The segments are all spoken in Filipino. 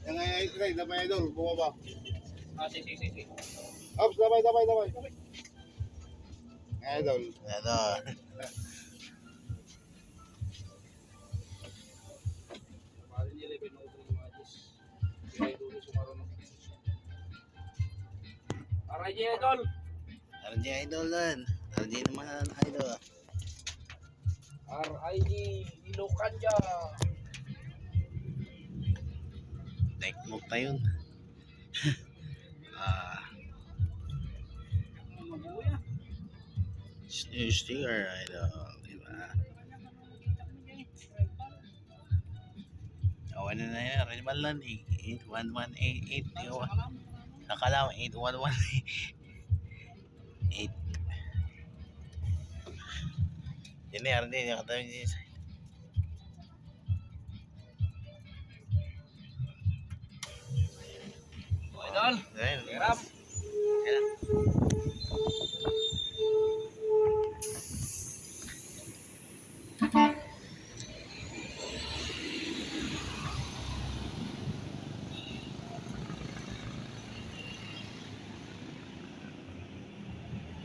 Yang ay try, damay idol, bumaba. Sige. Ops, damay. Idol. Idol. RJ Idol. RJ Idol yan. RJ naman idol. RIG Ilocanja. Tekmok tayo yun. Mabuya. Sticker idol. Diba? Awan na yan. Rival lang eh. 81188. Nakalaw 8118. Yan eh, RJ. Nakatawa niya. Idol. Ayan. Hirap. Ayan.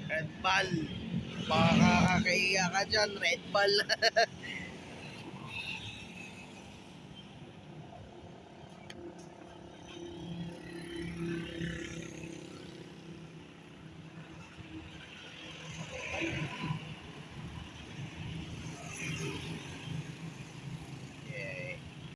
Red ball. Baka kakaiya ka dyan, red ball.